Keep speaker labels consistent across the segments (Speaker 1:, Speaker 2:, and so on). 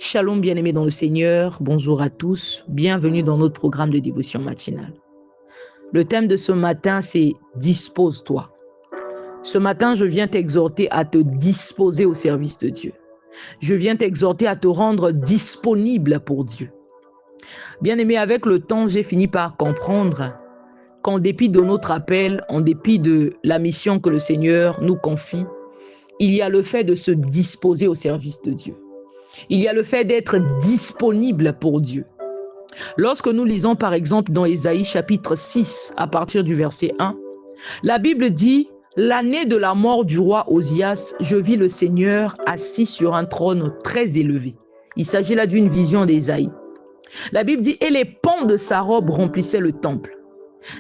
Speaker 1: Shalom bien-aimés dans le Seigneur, bonjour à tous, bienvenue dans notre programme de dévotion matinale. Le thème de ce matin, c'est « Dispose-toi ». Ce matin, je viens t'exhorter à te disposer au service de Dieu. Je viens t'exhorter à te rendre disponible pour Dieu. Bien-aimés, avec le temps, j'ai fini par comprendre qu'en dépit de notre appel, en dépit de la mission que le Seigneur nous confie, il y a le fait de se disposer au service de Dieu. Il y a le fait d'être disponible pour Dieu. Lorsque nous lisons par exemple dans Ésaïe chapitre 6 à partir du verset 1, la Bible dit « L'année de la mort du roi Osias, je vis le Seigneur assis sur un trône très élevé. » Il s'agit là d'une vision d'Ésaïe. La Bible dit « Et les pans de sa robe remplissaient le temple.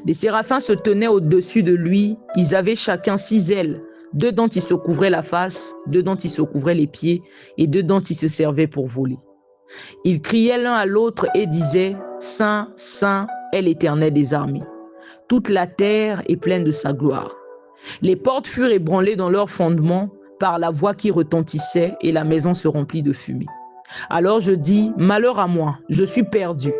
Speaker 1: Des séraphins se tenaient au-dessus de lui, ils avaient chacun 6 ailes. 2 dont ils se couvraient la face, 2 dont ils se couvraient les pieds, et 2 dont ils se servaient pour voler. Ils criaient l'un à l'autre et disaient « Saint, Saint est l'Éternel des armées. Toute la terre est pleine de sa gloire. » Les portes furent ébranlées dans leurs fondements par la voix qui retentissait et la maison se remplit de fumée. Alors je dis « Malheur à moi, je suis perdu,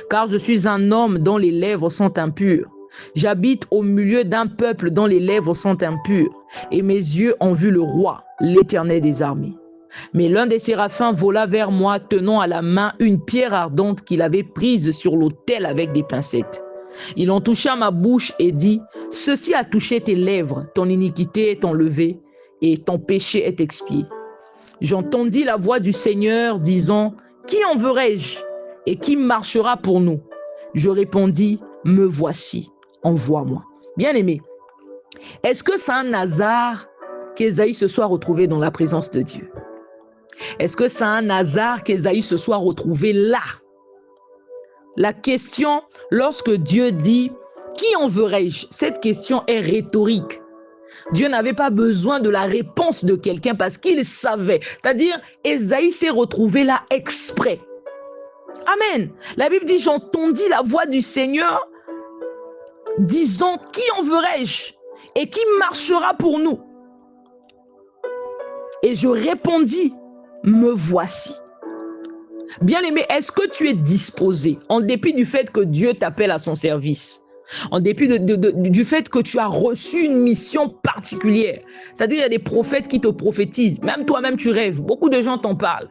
Speaker 1: car je suis un homme dont les lèvres sont impures. J'habite au milieu d'un peuple dont les lèvres sont impures, et mes yeux ont vu le roi, l'Éternel des armées. » Mais l'un des séraphins vola vers moi, tenant à la main une pierre ardente qu'il avait prise sur l'autel avec des pincettes. Il en toucha ma bouche et dit « Ceci a touché tes lèvres, ton iniquité est enlevée, et ton péché est expié. » J'entendis la voix du Seigneur disant « Qui enverrai-je et qui marchera pour nous ?» Je répondis « Me voici. Envoie-moi. » Bien-aimé, est-ce que c'est un hasard qu'Ésaïe se soit retrouvé dans la présence de Dieu? Est-ce que c'est un hasard qu'Ésaïe se soit retrouvé là? La question, lorsque Dieu dit « Qui enverrai-je ?» cette question est rhétorique. Dieu n'avait pas besoin de la réponse de quelqu'un parce qu'il savait. C'est-à-dire, Ésaïe s'est retrouvé là exprès. Amen. La Bible dit « J'entendis la voix du Seigneur disant « Qui enverrai-je et qui marchera pour nous ?» Et je répondis « Me voici. » Bien-aimé, est-ce que tu es disposé, en dépit du fait que Dieu t'appelle à son service, en dépit du fait que tu as reçu une mission particulière? C'est-à-dire, il y a des prophètes qui te prophétisent, même toi-même tu rêves, beaucoup de gens t'en parlent,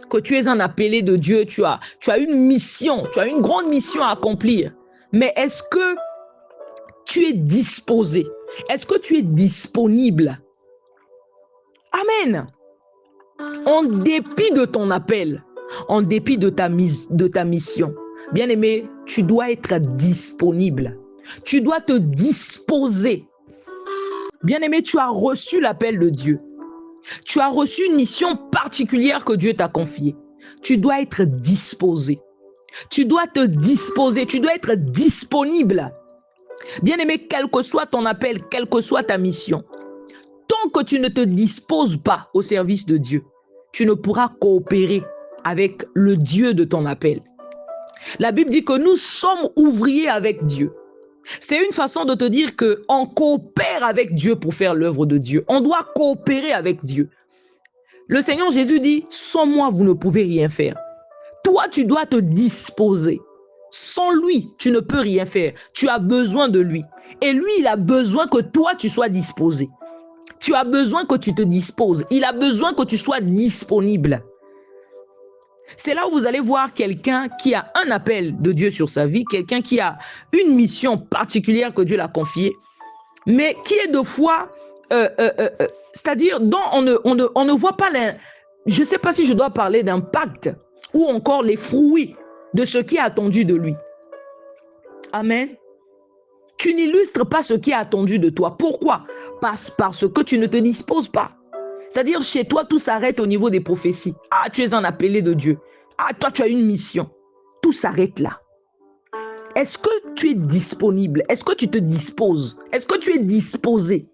Speaker 1: que tu es un appelé de Dieu, tu as une mission, tu as une grande mission à accomplir. Mais est-ce que tu es disposé? Est-ce que tu es disponible? Amen. En dépit de ton appel, en dépit de ta mission, bien-aimé, tu dois être disponible. Tu dois te disposer. Bien-aimé, tu as reçu l'appel de Dieu. Tu as reçu une mission particulière que Dieu t'a confiée. Tu dois être disposé. Tu dois te disposer. Tu dois être disponible. Bien-aimé, quel que soit ton appel, quelle que soit ta mission, tant que tu ne te disposes pas au service de Dieu, tu ne pourras coopérer avec le Dieu de ton appel. La Bible dit que nous sommes ouvriers avec Dieu. C'est une façon de te dire qu'on coopère avec Dieu pour faire l'œuvre de Dieu. On doit coopérer avec Dieu. Le Seigneur Jésus dit, sans moi, vous ne pouvez rien faire. Toi, tu dois te disposer. Sans lui, tu ne peux rien faire. Tu as besoin de lui. Et lui, il a besoin que toi, tu sois disposé. Tu as besoin que tu te disposes. Il a besoin que tu sois disponible. C'est là où vous allez voir quelqu'un qui a un appel de Dieu sur sa vie, quelqu'un qui a une mission particulière que Dieu l'a confiée, mais qui est de foi, c'est-à-dire dont on ne voit pas, je ne sais pas si je dois parler d'impact ou encore les fruits de ce qui est attendu de lui. Amen. Tu n'illustres pas ce qui est attendu de toi. Pourquoi? Parce que tu ne te disposes pas. C'est-à-dire, chez toi, tout s'arrête au niveau des prophéties. Ah, tu es un appelé de Dieu. Ah, toi, tu as une mission. Tout s'arrête là. Est-ce que tu es disponible? Est-ce que tu te disposes? Est-ce que tu es disposé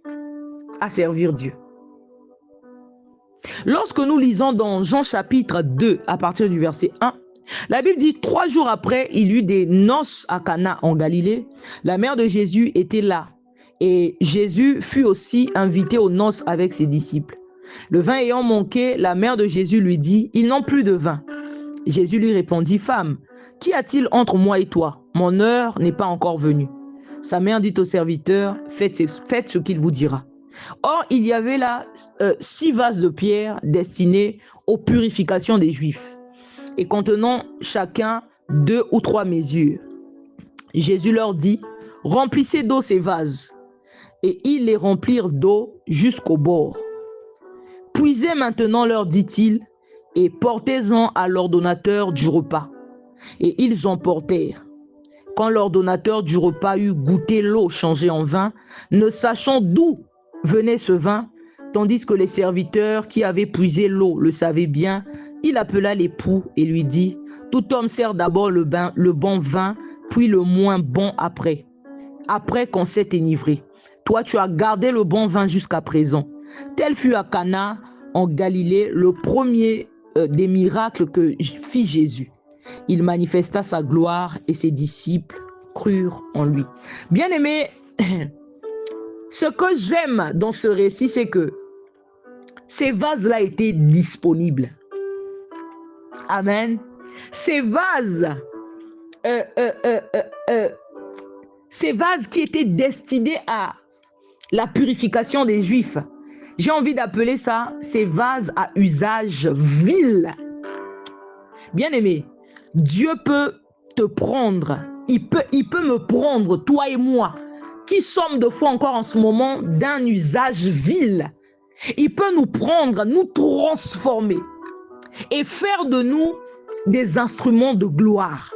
Speaker 1: à servir Dieu? Lorsque nous lisons dans Jean chapitre 2, à partir du verset 1, la Bible dit « 3 jours après, il y eut des noces à Cana en Galilée. La mère de Jésus était là. Et Jésus fut aussi invité aux noces avec ses disciples. Le vin ayant manqué, la mère de Jésus lui dit, ils n'ont plus de vin. Jésus lui répondit, femme, qu'y a-t-il entre moi et toi? Mon heure n'est pas encore venue. Sa mère dit au serviteur, faites ce qu'il vous dira. Or, il y avait là 6 vases de pierre destinés aux purifications des Juifs et contenant chacun 2 ou 3 mesures. Jésus leur dit, remplissez d'eau ces vases. Et ils les remplirent d'eau jusqu'au bord. Puisez maintenant, leur dit-il, et portez-en à l'ordonnateur du repas. Et ils en portèrent. Quand l'ordonnateur du repas eut goûté l'eau changée en vin, ne sachant d'où venait ce vin, tandis que les serviteurs qui avaient puisé l'eau le savaient bien, il appela l'époux et lui dit, tout homme sert d'abord le bon vin, puis le moins bon après qu'on s'est enivré. Toi, tu as gardé le bon vin jusqu'à présent. Tel fut à Cana, en Galilée, le premier des miracles que fit Jésus. Il manifesta sa gloire et ses disciples crurent en lui. Bien-aimés, ce que j'aime dans ce récit, c'est que ces vases-là étaient disponibles. Amen. Ces vases qui étaient destinés à la purification des Juifs. J'ai envie d'appeler ça ces vases à usage vil. Bien-aimé, Dieu peut te prendre, il peut me prendre, toi et moi, qui sommes de fois encore en ce moment d'un usage vil. Il peut nous prendre, nous transformer et faire de nous des instruments de gloire.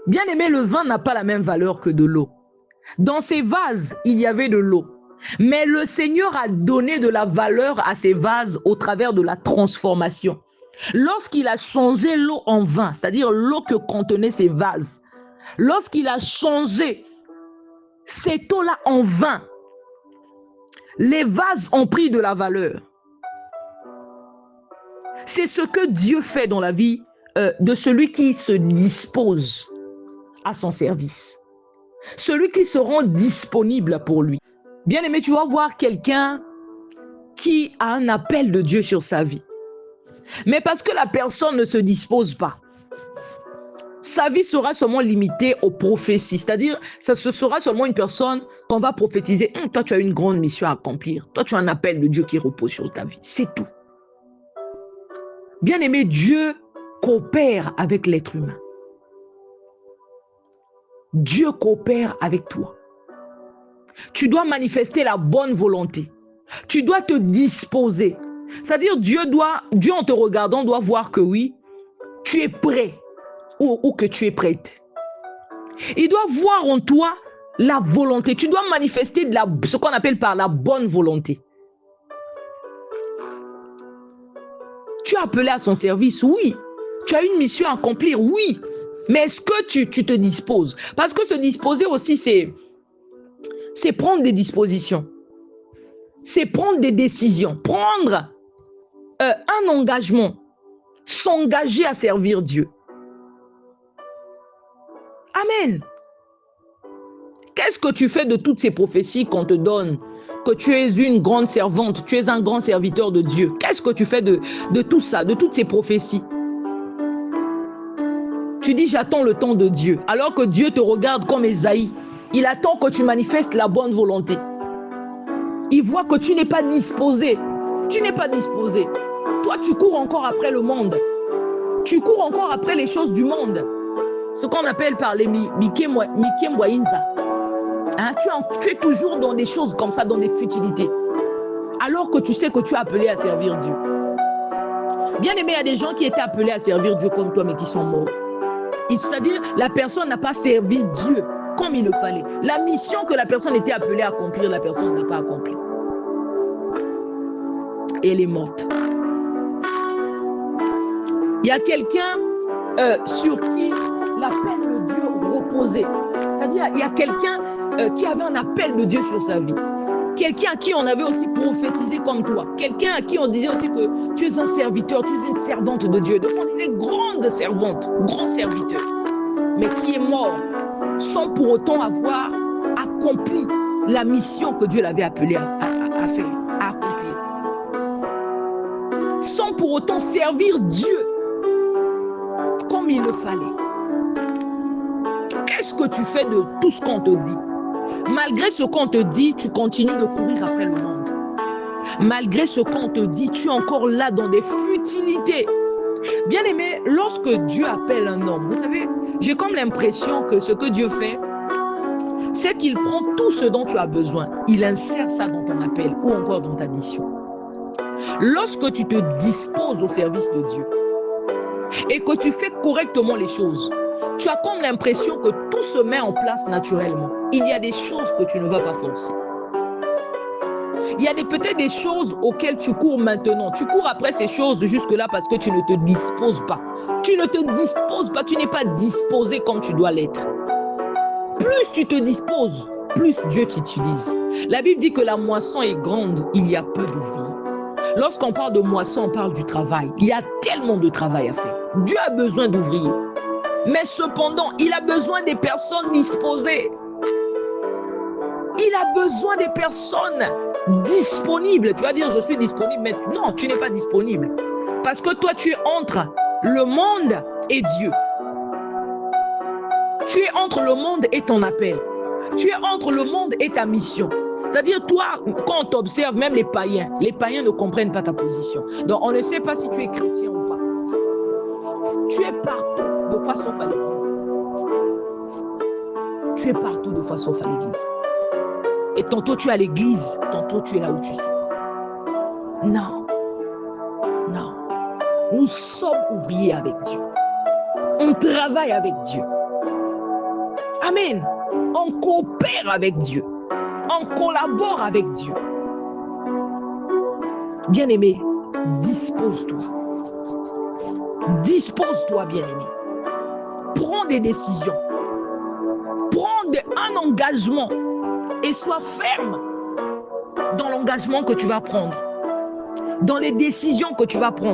Speaker 1: Bien-aimé, le vin n'a pas la même valeur que de l'eau. Dans ces vases, il y avait de l'eau. Mais le Seigneur a donné de la valeur à ces vases au travers de la transformation. Lorsqu'il a changé l'eau en vin, c'est-à-dire l'eau que contenaient ces vases, lorsqu'il a changé cette eau-là en vin, les vases ont pris de la valeur. C'est ce que Dieu fait dans la vie de celui qui se dispose à son service. Celui qui se rend disponible pour lui. Bien aimé, tu vas voir quelqu'un qui a un appel de Dieu sur sa vie. Mais parce que la personne ne se dispose pas, sa vie sera seulement limitée aux prophéties. C'est-à-dire, ce sera seulement une personne qu'on va prophétiser. Toi, tu as une grande mission à accomplir. Toi, tu as un appel de Dieu qui repose sur ta vie. C'est tout. Bien aimé, Dieu coopère avec l'être humain. Dieu coopère avec toi. Tu dois manifester la bonne volonté. Tu dois te disposer. C'est-à-dire, Dieu en te regardant doit voir que oui, tu es prêt ou que tu es prête. Il doit voir en toi la volonté. Tu dois manifester ce qu'on appelle par la bonne volonté. Tu es appelé à son service, oui. Tu as une mission à accomplir, oui. Mais est-ce que tu te disposes? Parce que se disposer aussi, c'est prendre des dispositions. C'est prendre des décisions. Prendre un engagement. S'engager à servir Dieu. Amen. Qu'est-ce que tu fais de toutes ces prophéties qu'on te donne? Que tu es une grande servante, tu es un grand serviteur de Dieu. Qu'est-ce que tu fais de tout ça, de toutes ces prophéties? Tu dis, j'attends le temps de Dieu. Alors que Dieu te regarde comme Ésaïe. Il attend que tu manifestes la bonne volonté. Il voit que tu n'es pas disposé. Tu n'es pas disposé. Toi, tu cours encore après le monde. Tu cours encore après les choses du monde. Ce qu'on appelle par les Mikemwainza. Hein, tu es toujours dans des choses comme ça, dans des futilités. Alors que tu sais que tu es appelé à servir Dieu. Bien aimé, il y a des gens qui étaient appelés à servir Dieu comme toi, mais qui sont morts. C'est-à-dire, la personne n'a pas servi Dieu comme il le fallait. La mission que la personne était appelée à accomplir, la personne n'a pas accompli. Et elle est morte. Il y a quelqu'un sur qui l'appel de Dieu reposait. C'est-à-dire, il y a quelqu'un qui avait un appel de Dieu sur sa vie. Quelqu'un à qui on avait aussi prophétisé comme toi. Quelqu'un à qui on disait aussi que tu es un serviteur, tu es une servante de Dieu. Donc on disait grande servante, grand serviteur. Mais qui est mort sans pour autant avoir accompli la mission que Dieu l'avait appelé à faire, à accomplir. sans pour autant servir Dieu comme il le fallait. Qu'est-ce que tu fais de tout ce qu'on te dit? Malgré ce qu'on te dit, tu continues de courir après le monde. Malgré ce qu'on te dit, tu es encore là dans des futilités. Bien aimé, lorsque Dieu appelle un homme, vous savez, j'ai comme l'impression que ce que Dieu fait, c'est qu'il prend tout ce dont tu as besoin, il insère ça dans ton appel ou encore dans ta mission. Lorsque tu te disposes au service de Dieu et que tu fais correctement les choses, tu as comme l'impression que tout se met en place naturellement. Il y a des choses que tu ne vas pas forcer. Il y a peut-être des choses auxquelles tu cours maintenant. Tu cours après ces choses jusque-là parce que tu ne te disposes pas. Tu ne te disposes pas, tu n'es pas disposé comme tu dois l'être. Plus tu te disposes, plus Dieu t'utilise. La Bible dit que la moisson est grande, il y a peu d'ouvriers. Lorsqu'on parle de moisson, on parle du travail. Il y a tellement de travail à faire. Dieu a besoin d'ouvriers. Mais cependant, il a besoin des personnes disposées. Il a besoin des personnes disponibles. Tu vas dire, je suis disponible, mais non, tu n'es pas disponible. Parce que toi, tu es entre le monde et Dieu. Tu es entre le monde et ton appel. Tu es entre le monde et ta mission. C'est-à-dire, toi, quand on t'observe, même les païens ne comprennent pas ta position. Donc, on ne sait pas si tu es chrétien ou pas. Tu es partout de fois sauf à l'église. Tu es partout de fois sauf à l'église. Et tantôt tu es à l'église, tantôt tu es là où tu sais pas. Non. Non. Nous sommes ouvriers avec Dieu. On travaille avec Dieu. Amen. On coopère avec Dieu. On collabore avec Dieu. Bien-aimé, dispose-toi. Dispose-toi, bien-aimé. Prends des décisions. Prends un engagement et sois ferme dans l'engagement que tu vas prendre, dans les décisions que tu vas prendre.